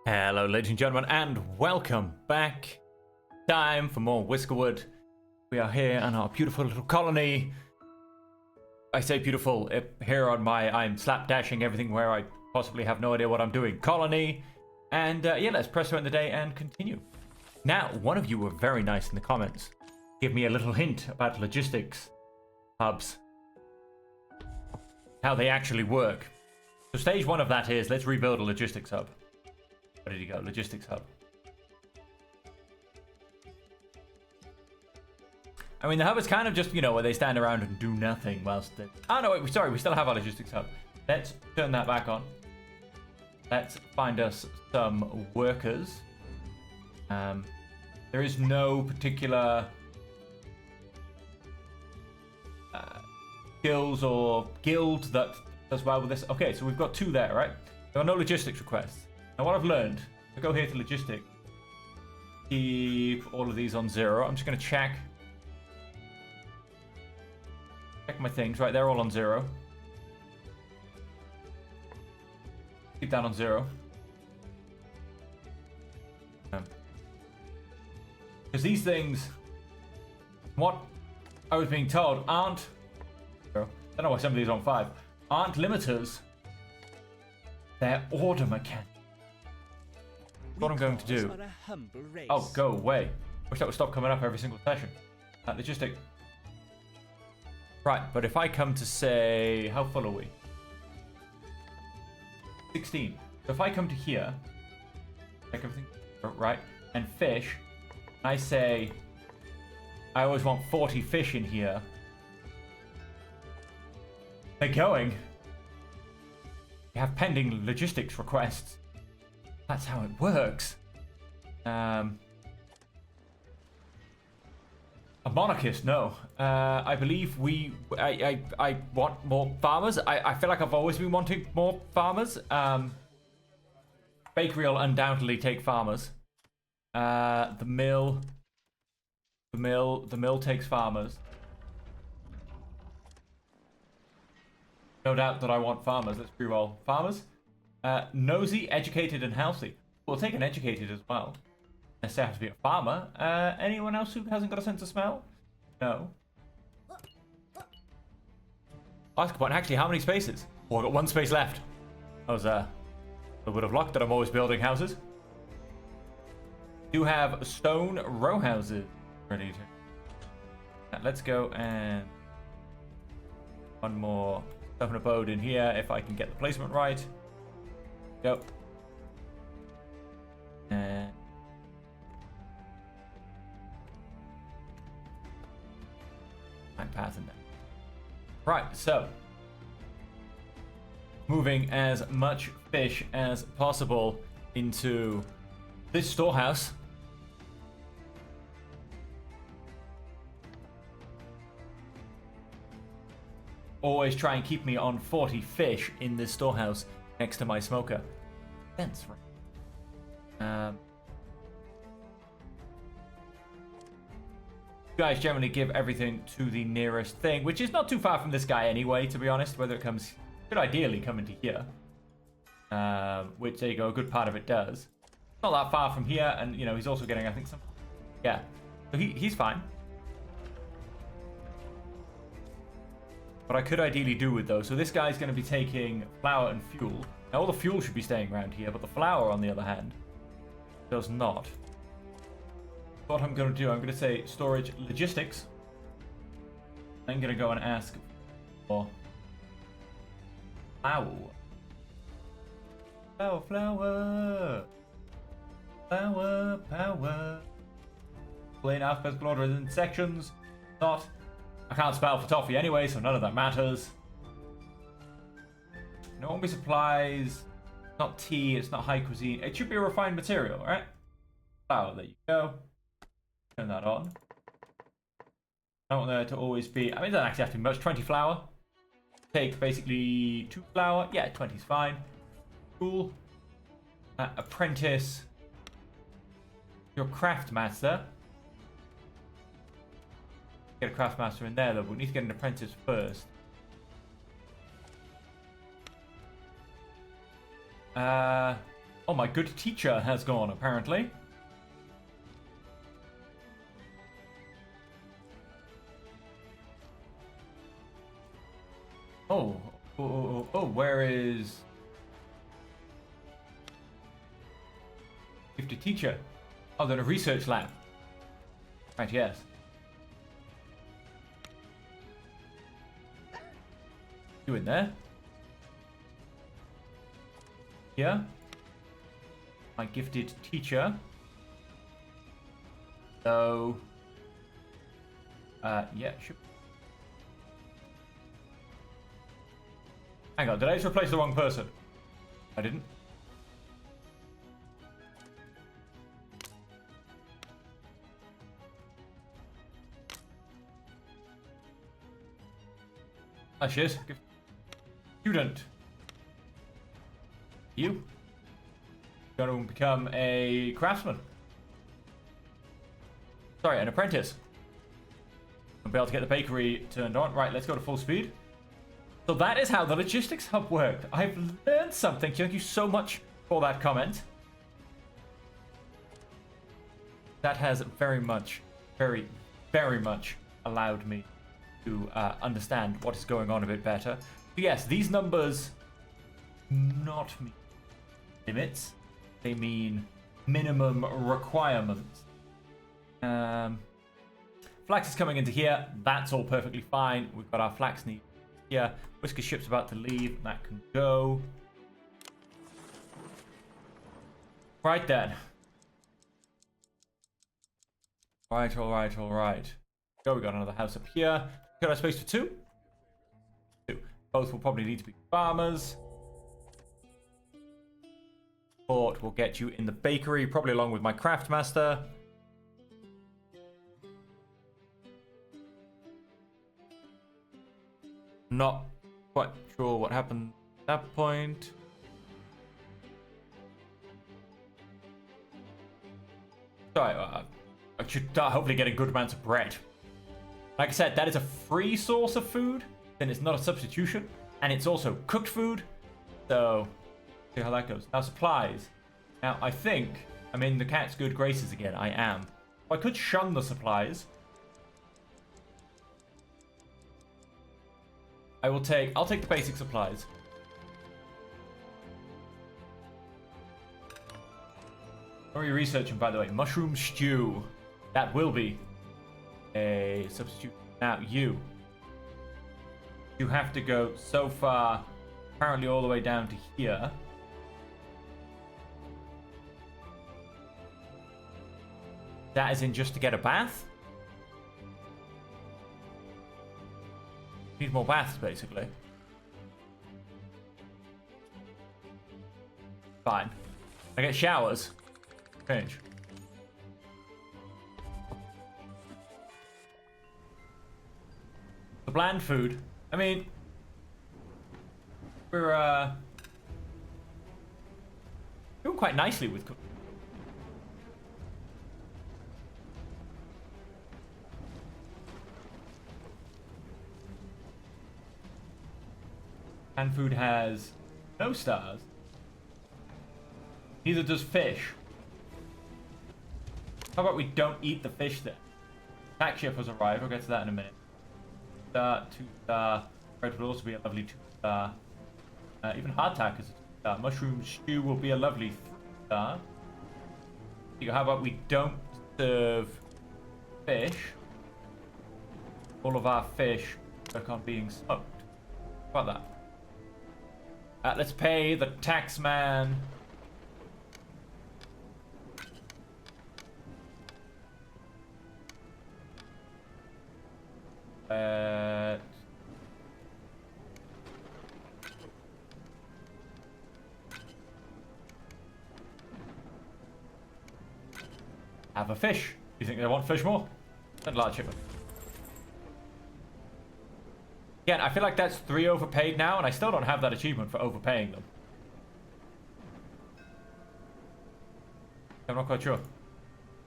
Hello, ladies and gentlemen, and welcome back. Time for more Whiskerwood. We are here on our beautiful little colony. I say beautiful, here on my I'm slapdashing everything where I possibly have no idea what I'm doing colony. And yeah, let's press on the day and continue. Now, one of you were very nice in the comments. Give me a little hint about logistics hubs. How they actually work. So stage one of that is, let's rebuild a logistics hub. Where did he go? Logistics hub. I mean, the hub is kind of just, you know, where they stand around and do nothing whilst they... Oh, no, wait, sorry, we still have our logistics hub. Let's turn that back on. Let's find us some workers. There is no particular skills or guild that does well with this. Okay, so we've got two there, right? There are no logistics requests. Now what I've learned, I go here to logistics, keep all of these on 0. I'm just going to check my things. Right, they're all on 0. Keep that on 0. Because these things, what I was being told, aren't, I don't know why some of these are on 5, aren't limiters. They're order mechanics. What I'm going to do. Oh, go away. Wish that would stop coming up every single session. Logistic. Right, but if I come to say, how full are we? 16. So if I come to here, make everything right, and fish, I say, I always want 40 fish in here. They're going. You have pending logistics requests. That's how it works. A monarchist, no. I believe I want more farmers. I feel like I've always been wanting more farmers. Bakery will undoubtedly take farmers. The mill takes farmers. No doubt that I want farmers. Let's pre-roll farmers. Nosy, educated, and healthy. We'll take an educated as well. Unless they have to be a farmer. Anyone else who hasn't got a sense of smell? No. Ask a point. Actually, how many spaces? Oh, I've got 1 space left. I was a little bit of luck that I'm always building houses. Do have stone row houses ready to. Let's go and one more stone abode in here if I can get the placement right. Go. And I'm passing that. Right, so moving as much fish as possible into this storehouse. Always try and keep me on 40 fish in this storehouse next to my smoker. That's right. You guys generally give everything to the nearest thing, which is not too far from this guy anyway, to be honest. Whether it comes, could ideally come into here. Which, there you go, a good part of it does. Not that far from here, and, you know, he's also getting, I think, some... Yeah. So he's fine. What I could ideally do with those. So this guy's going to be taking flour and fuel. Now all the fuel should be staying around here, but the flour, on the other hand, does not. What I'm going to do, I'm going to say storage logistics. I'm going to go and ask for flour. Flour, power. Plain alphabetical order in sections. Not. I can't spell for toffee anyway, so none of that matters. No one supplies. Not tea, it's not high cuisine. It should be a refined material, right? Flour, there you go. Turn that on. I don't want there to always be... I mean, it doesn't actually have to be much. 20 flour. Take basically 2 flour. Yeah, 20 is fine. Cool. Apprentice. Your craft master. Get a craft master in there, though, but we need to get an apprentice first. Oh, my good teacher has gone, apparently. Oh, where is... Gifted teacher? Oh, they're in a research lab. Right, yes. You in there? Yeah? My gifted teacher. So... yeah, should... Hang on, did I just replace the wrong person? I didn't. Ah, shit. Student. You? Going to become a craftsman. Sorry, an apprentice. I'll be able to get the bakery turned on. Right, let's go to full speed. So that is how the logistics hub worked. I've learned something. Thank you so much for that comment. That has very much allowed me to understand what is going on a bit better. So yes, these numbers not mean limits. They mean minimum requirements. Flax is coming into here. That's all perfectly fine. We've got our flax need here. Whisker ship's about to leave. That can go. Right then. Alright. Go, we got another house up here. Got our space for two? Two. Both will probably need to be farmers. Port will get you in the bakery, probably along with my craft master. Not quite sure what happened at that point. Sorry, I should hopefully get a good amount of bread. Like I said, that is a free source of food, then it's not a substitution, and it's also cooked food, so see how that goes. Now supplies. Now I think I'm in the cat's good graces again. I am. I could shun the supplies. I'll take the basic supplies. What are you researching, by the way? Mushroom stew. That will be a substitute. Now you have to go so far, apparently all the way down to here. That is in just to get a bath? Need more baths, basically. Fine. I get showers. Change. The bland food. I mean, we're doing quite nicely with cooking. Canned food has no stars. Neither does fish. How about we don't eat the fish then? Attack ship has arrived. We'll get to that in a minute. 2-star. Bread will also be a lovely 2-star. Even hardtack is a 2-star. Mushroom stew will be a lovely 3-star. How about we don't serve fish? All of our fish work on being smoked. How about that? Let's pay the tax man. Have a fish. You think they want fish more? Send large shipment. Again, I feel like that's 3 overpaid now, and I still don't have that achievement for overpaying them. I'm not quite sure.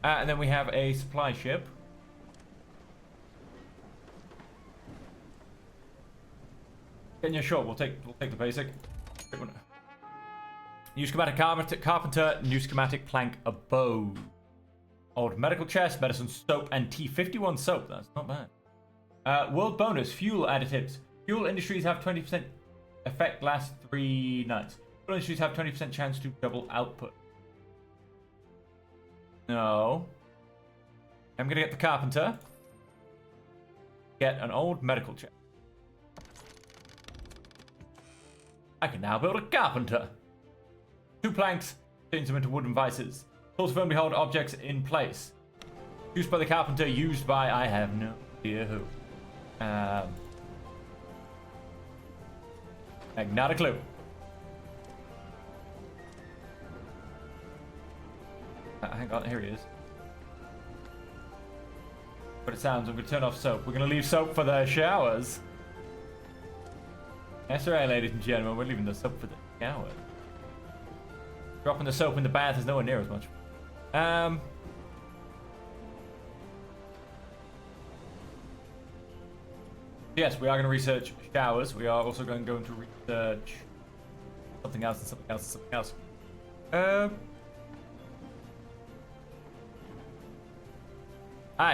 And then we have a supply ship. Yeah, sure. We'll take the basic. New schematic carpenter, new schematic plank abode. Old medical chest, medicine soap, and T51 soap. That's not bad. World bonus, fuel additives. Fuel industries have 20% effect last 3 nights. Fuel industries have 20% chance to double output. No. I'm gonna get the carpenter. Get an old medical chest. I can now build a carpenter. 2 planks, change them into wooden vices. Tools firmly hold objects in place. Used by the carpenter, used by I have no idea who. Not a clue. Hang on, here he is. But it sounds, I'm going to turn off soap. We're going to leave soap for the showers. That's right, ladies and gentlemen, we're leaving the soap for the shower. Dropping the soap in the bath is nowhere near as much. Yes, we are going to research showers. We are also going to research something else and something else and something else.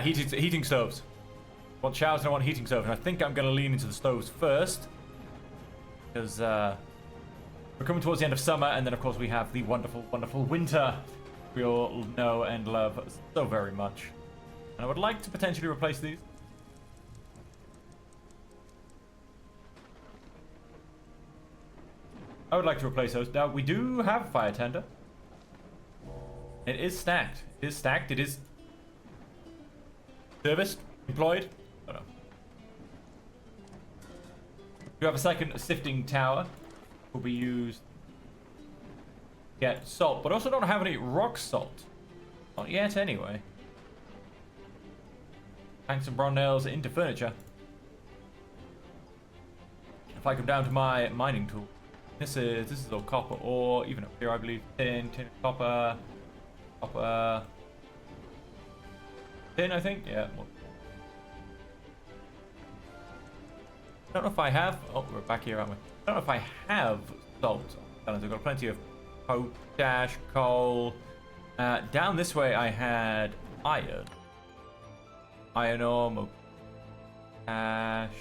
Heating stoves. I want showers and I want heating stoves. And I think I'm going to lean into the stoves first. Because we're coming towards the end of summer. And then, of course, we have the wonderful, wonderful winter we all know and love so very much. And I would like to potentially replace these. I would like to replace those. Now, we do have a fire tender. It is stacked. It is stacked. It is serviced, employed. I don't know. We have a second sifting tower. Will be used to get salt, but also don't have any rock salt. Not yet, anyway. Hang some bronze nails into furniture. If I come down to my mining tool, this is all copper, or even up here, I believe tin, copper, tin. I think, yeah. I don't know if I have. Oh, we're back here, aren't we? I don't know if I have salt. I've got plenty of potash, coal. Down this way, I had iron. Iron ore, potash,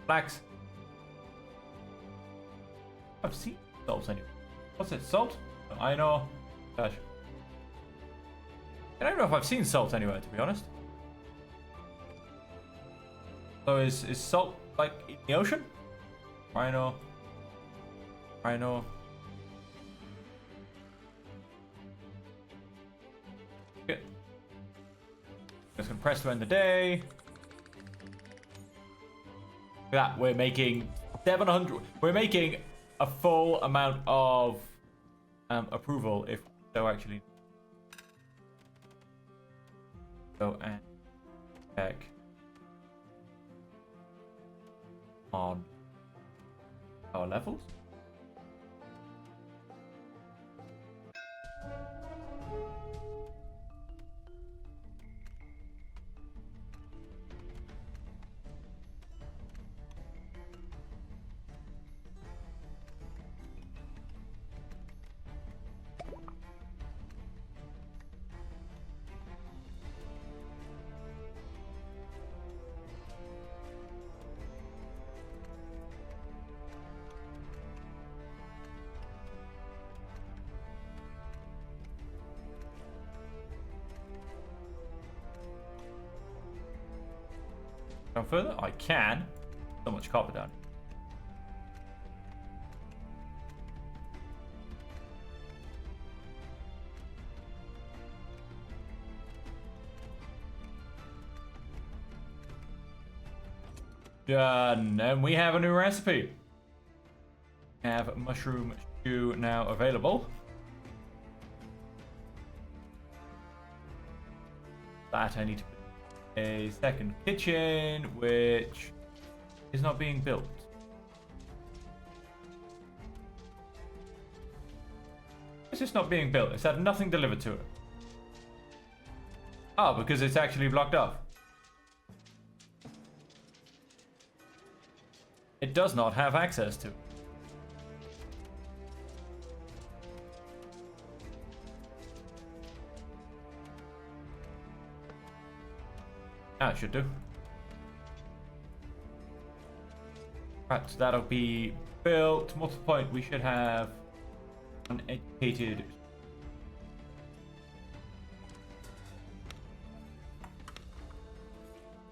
flax. I've seen salt anyway. What's it? Salt? Iron ore, potash. I don't know if I've seen salt anywhere, to be honest. So is salt like in the ocean? Iron ore. Iron ore. Good. Just gonna press to end the day. Look at that, we're making 700. We're making a full amount of approval if so actually. Go and check on our levels. Down further? I can. So much copper down. Done. And we have a new recipe. We have mushroom stew now available. That I need to put a second kitchen, which is not being built. It's just not being built. It's had nothing delivered to it. Oh, because it's actually blocked off. It does not have access to it. it should do. Right, so that'll be built. Multiple point, we should have uneducated.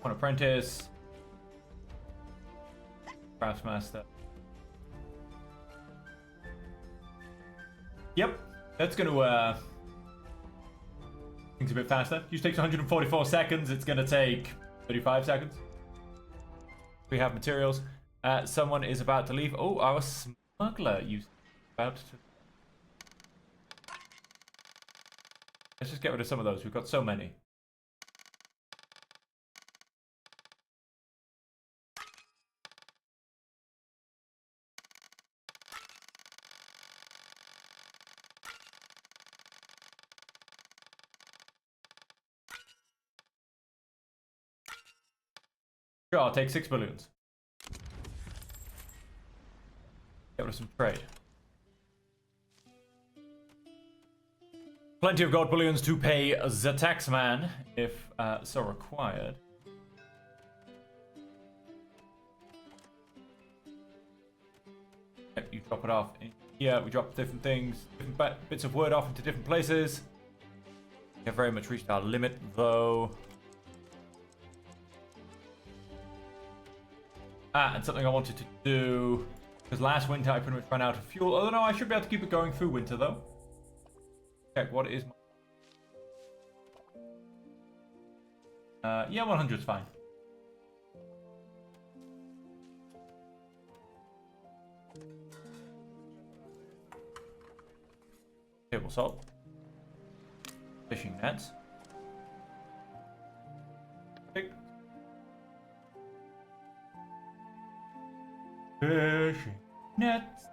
One apprentice. Craftsmaster. Yep, that's gonna things a bit faster. Usually takes 144 seconds. It's gonna take 35 seconds. We have materials. Someone is about to leave. Oh, our smuggler is about to. Let's just get rid of some of those. We've got so many. Sure, I'll take 6 balloons. Get rid of some trade. Plenty of gold balloons to pay the taxman, if so required. Yep, you drop it off in here. We drop different things, different bits of wood off into different places. We have very much reached our limit, though. And something I wanted to do, because last winter I pretty much ran out of fuel. Although no, I should be able to keep it going through winter though. Check what is my... yeah, 100 is fine. Table salt. Fishing nets. Fishing nets.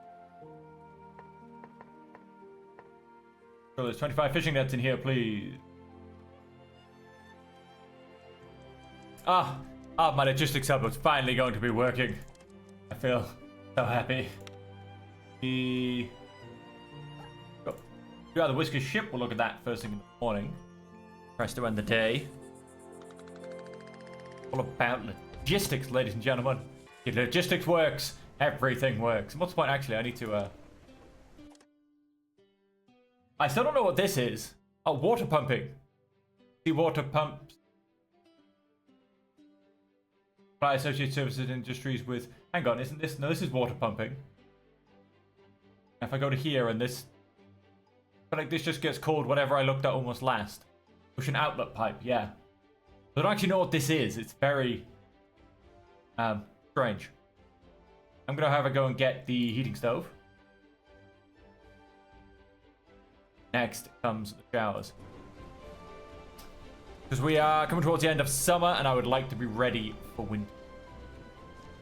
So there's 25 fishing nets in here, please. My logistics hub is finally going to be working. I feel so happy. The Whisker ship. We'll look at that first thing in the morning. Press to end the day. All about logistics, ladies and gentlemen. If logistics works, everything works. And what's the point? Actually, I need to, I still don't know what this is. Oh, water pumping. The water pumps. Supply associated services industries with... Hang on, isn't this... No, this is water pumping. If I go to here and this... But like this just gets called whatever I looked at almost last. Ocean outlet pipe, yeah. I don't actually know what this is. It's very... strange. I'm gonna have a go and get the heating stove. Next comes the showers. Because we are coming towards the end of summer and I would like to be ready for winter.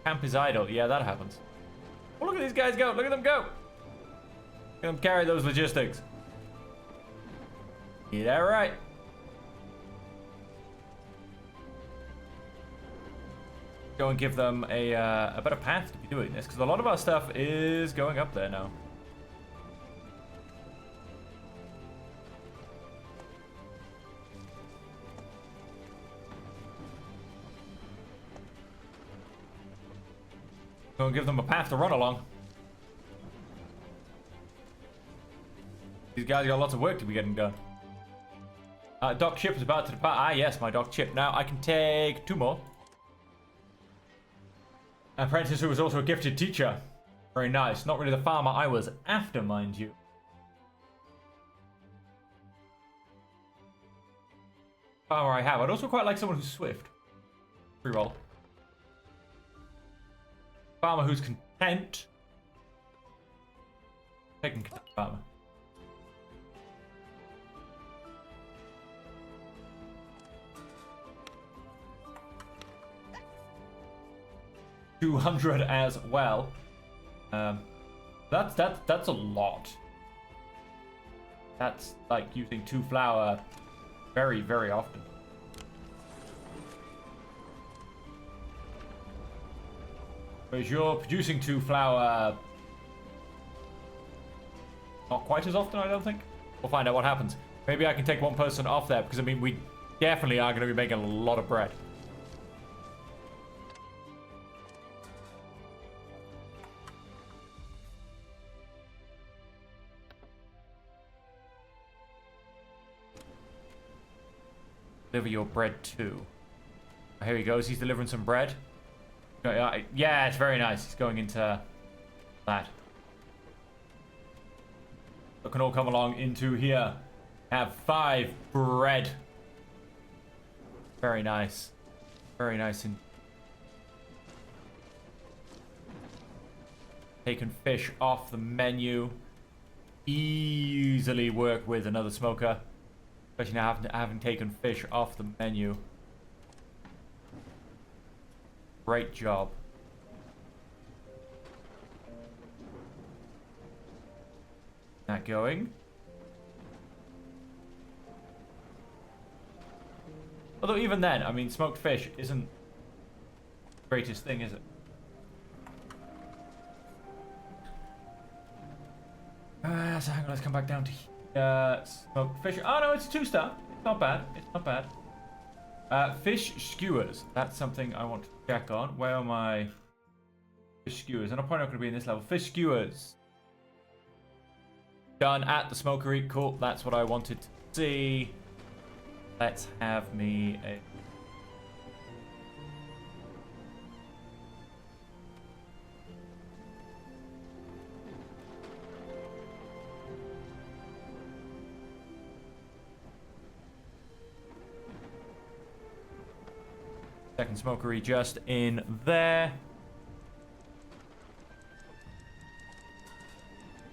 Camp is idle. Yeah, that happens. Oh, look at these guys go. Look at them go. Look at them carry those logistics. Yeah, right. Go and give them a better path to be doing this, because a lot of our stuff is going up there now. Go and give them a path to run along. These guys got lots of work to be getting done. Dock ship is about to depart. Ah, yes, my dock ship. Now I can take 2 more. Apprentice who was also a gifted teacher. Very nice. Not really the farmer I was after, mind you. Farmer I have. I'd also quite like someone who's swift. Reroll. Farmer who's content. Taking content farmer. $200 as well. That's a lot. That's like using 2 flour very, very often. Whereas you're producing 2 flour not quite as often, I don't think. We'll find out what happens. Maybe I can take 1 person off there because I mean we definitely are going to be making a lot of bread. Deliver your bread too. Here he goes. He's delivering some bread. Yeah, it's very nice. He's going into that. You can all come along into here. Have 5 bread. Very nice. Very nice. And taking fish off the menu. Easily work with another smoker. Especially now having taken fish off the menu. Great job. That going. Although even then, I mean, smoked fish isn't the greatest thing, is it? So hang on, let's come back down to here. Smoked fish. Oh no, it's a 2-star. It's not bad. It's not bad. Fish skewers. That's something I want to check on. Where are my fish skewers? And I'm probably not going to be in this level. Fish skewers. Done at the smokery. Cool. That's what I wanted to see. Let's have me a... Second smokery just in there.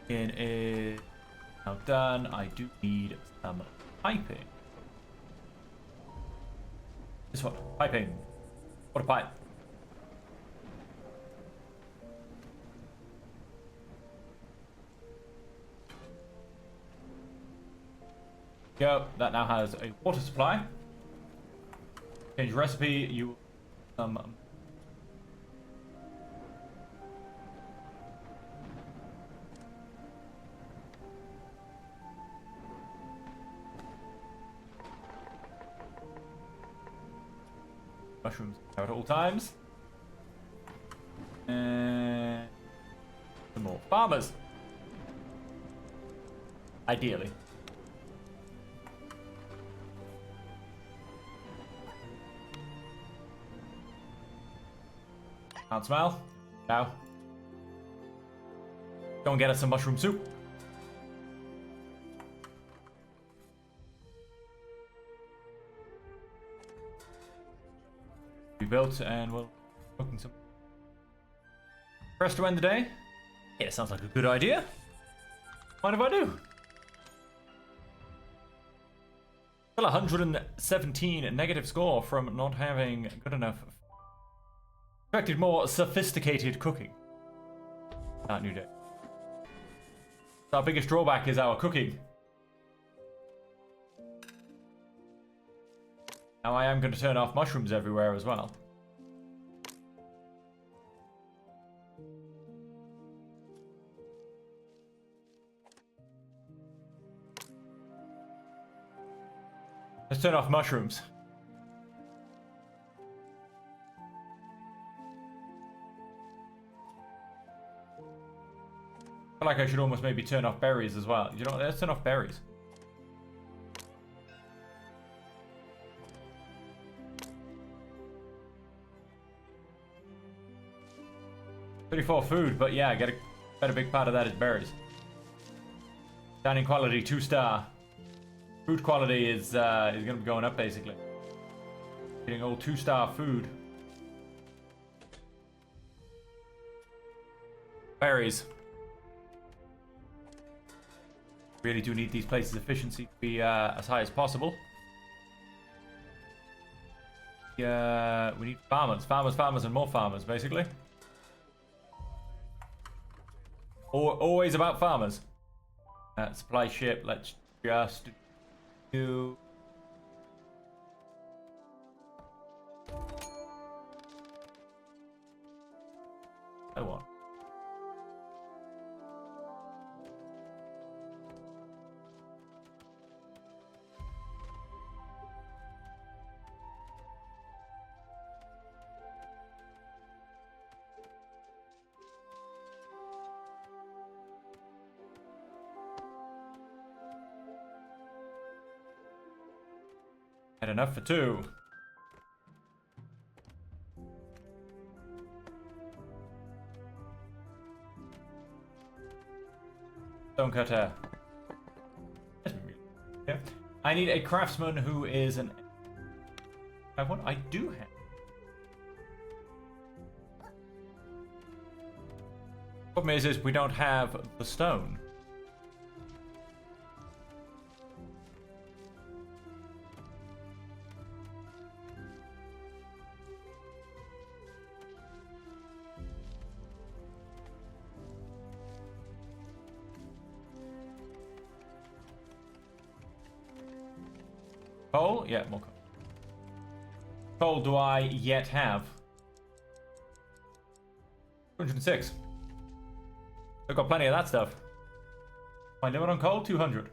In is now done. I do need some piping. This one, piping. What a pipe. Go. That now has a water supply. Change recipe. You mushrooms at all times. And some more farmers. Ideally. Can't smell. Now. Go and get us some mushroom soup. We built and we'll cooking some. Press to end the day. Yeah, sounds like a good idea. Mind if I do? Still 117 negative score from not having good enough. Expected more sophisticated cooking. That new day. Our biggest drawback is our cooking. Now I am going to turn off mushrooms everywhere as well. Let's turn off mushrooms. I feel like I should almost maybe turn off berries as well. You know what? Let's turn off berries. $34 food, but yeah, bet a big part of that is berries. Dining quality 2-star. Food quality is going to be going up basically. Getting all 2-star food. Berries. Really do need these places' efficiency to be as high as possible. We need farmers, farmers, and more farmers, basically. Always about farmers. Supply ship. Let's just do. I want. enough for 2. Stone cutter. Yeah. I need a craftsman who is an... I have one? I do have. Problem is we don't have the stone. Coal? Yeah, more coal. Coal do I yet have? 206. I've got plenty of that stuff. My limit on coal? 200.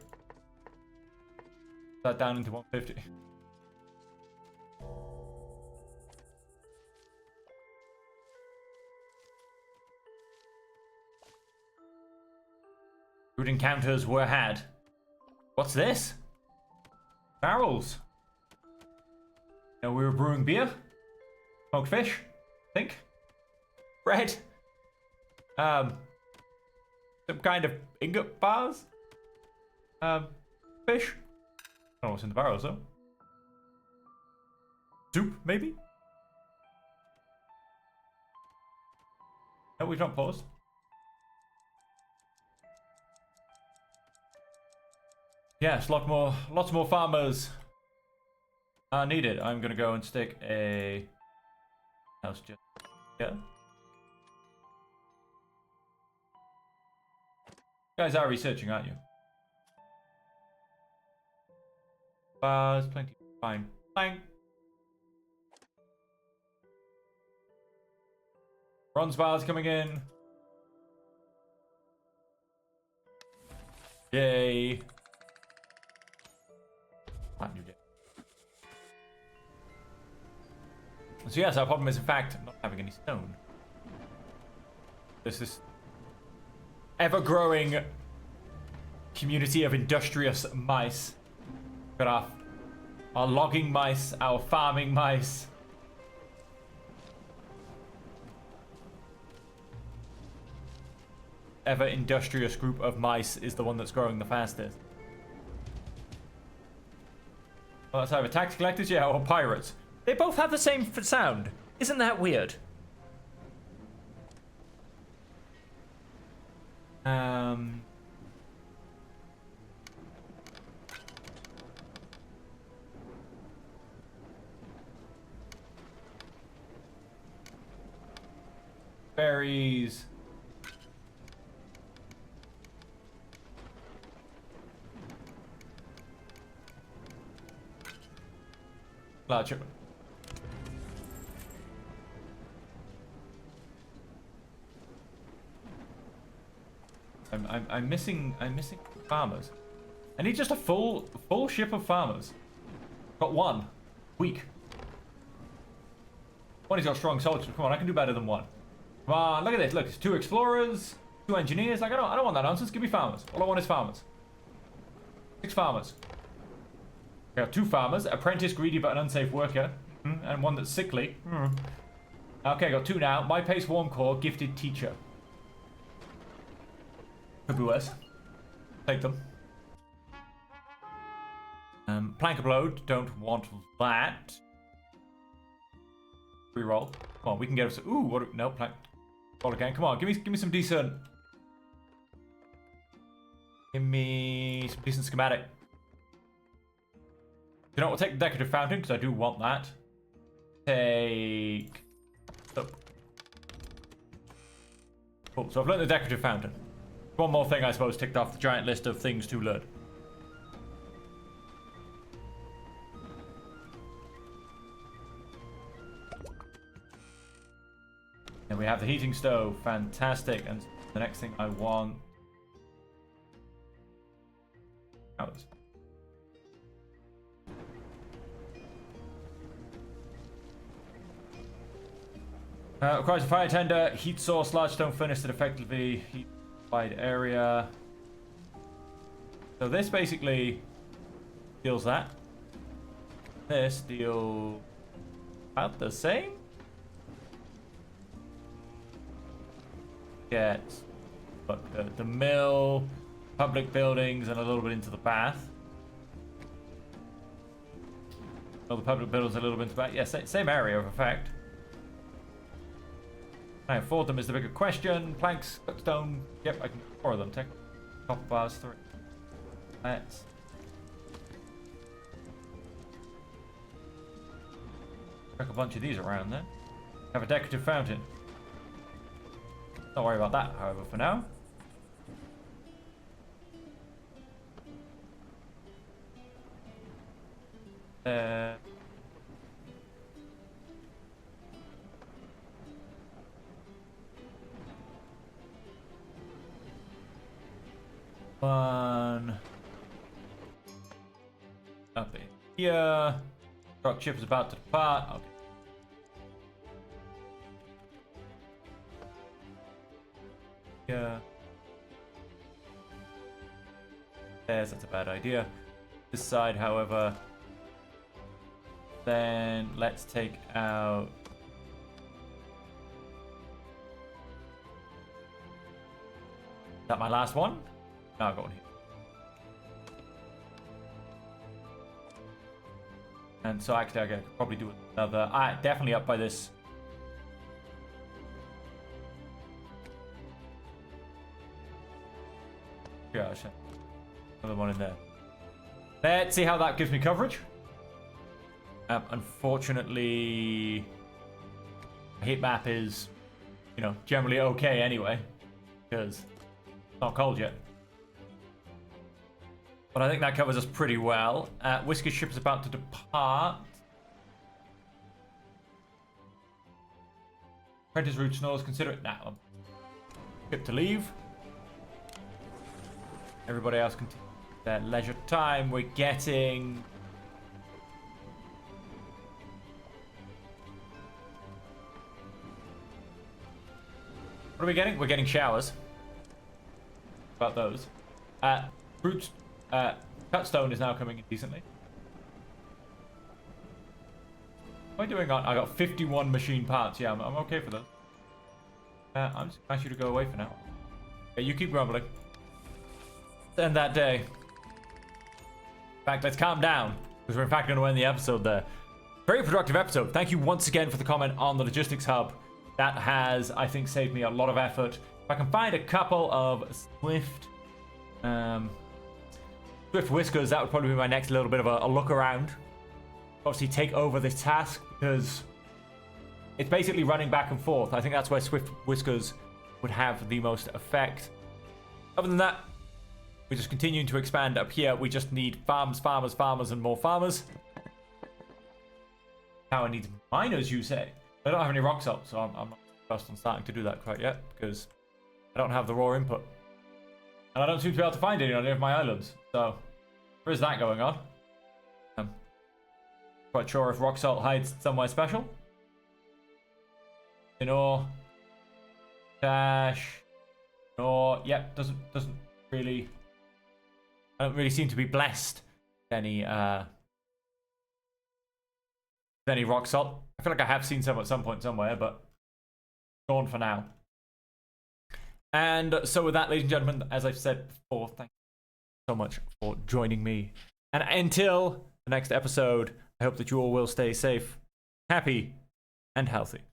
That down into 150. Good encounters were had. What's this? Barrels. You know, we were brewing beer. Smoked fish, I think. Bread. Some kind of ingot bars. Fish. I don't know what's in the barrels though. Soup, maybe? No, we've not paused. Yes, lots more farmers are needed. I'm gonna go and stick a house just yeah. You guys are researching, aren't you? Bars, plenty. Fine. Fine. Bronze bars coming in. Yay. So yes, our problem is in fact not having any stone. This is ever-growing community of industrious mice. Got our logging mice, our farming mice. Ever-industrious group of mice is the one that's growing the fastest. Well, that's either tax collectors, yeah, or pirates. They both have the same sound. Isn't that weird? Berries. Large. I'm missing farmers. I need just a full ship of farmers. Got one. Weak. One, he's got strong soldiers. Come on, I can do better than one. Come on, look at this. Look, it's 2 explorers, 2 engineers. Like I don't want that nonsense. Give me farmers. All I want is farmers. 6 farmers. We have 2 farmers, apprentice, greedy but an unsafe worker, and one that's sickly. Okay, got 2 now. My pace, warm core, gifted teacher. Could be worse. Take them. Plank of load, don't want that. Reroll. Come on, we can get us. Ooh, what? No, plank. Roll again. Come on, give me some decent. Give me some decent schematic. You know what? We'll take the decorative fountain because I do want that. Take. Oh. Cool. So I've learned the decorative fountain. One more thing, I suppose, ticked off the giant list of things to learn. And we have the heating stove. Fantastic. And the next thing I want. Hours. Requires a fire tender, heat source, large stone furnace that effectively heat wide area. So this basically deals that. This deal about the same. Get but the mill, public buildings, and a little bit into the path. Oh, the public buildings a little bit into the path. Yeah, same area of effect. Can I afford them is the bigger question. Planks, stone. Yep, I can afford them. Take copper bars 3. Let's chuck a bunch of these around then. Have a decorative fountain. Don't worry about that, however, for now. One up in here. Rock ship is about to depart. Okay. Yeah. There's, that's a bad idea. This side, however, then let's take out. Is that my last one? No, I've got one here. And so actually I could probably do another. Definitely up by this. Gosh, another one in there. Let's see how that gives me coverage. Unfortunately, heat map is, you know, generally okay anyway, because it's not cold yet. But I think that covers us pretty well. Whisker's ship is about to depart. Apprentice route snores, consider it now. Ship to leave. Everybody else continue their leisure time. We're getting... What are we getting? We're getting showers. About those. Fruits. Cutstone is now coming in decently. What am I doing on? I got 51 machine parts. Yeah, I'm okay for those. I'm just gonna ask you to go away for now. Okay, you keep grumbling. End that day. In fact, let's calm down, because we're in fact going to end the episode there. Very productive episode. Thank you once again for the comment on the logistics hub. That has, I think, saved me a lot of effort. If I can find a couple of Swift Whiskers, that would probably be my next little bit of a look around. Obviously take over this task, because it's basically running back and forth. I think that's where Swift Whiskers would have the most effect. Other than that, we're just continuing to expand up here. We just need farms, farmers, farmers, and more farmers. Now I need miners, you say? I don't have any rock salt, so I'm not focused on starting to do that quite yet, because I don't have the raw input. And I don't seem to be able to find any on any of my islands. So, there is that going on. Quite sure if rock salt hides somewhere special. In ore. Dash. Ore. Yep, doesn't really... I don't really seem to be blessed with any rock salt. I feel like I have seen some at some point somewhere, but gone for now. And so with that, ladies and gentlemen, as I've said before, thank you so much for joining me. And until the next episode, I hope that you all will stay safe, happy, and healthy.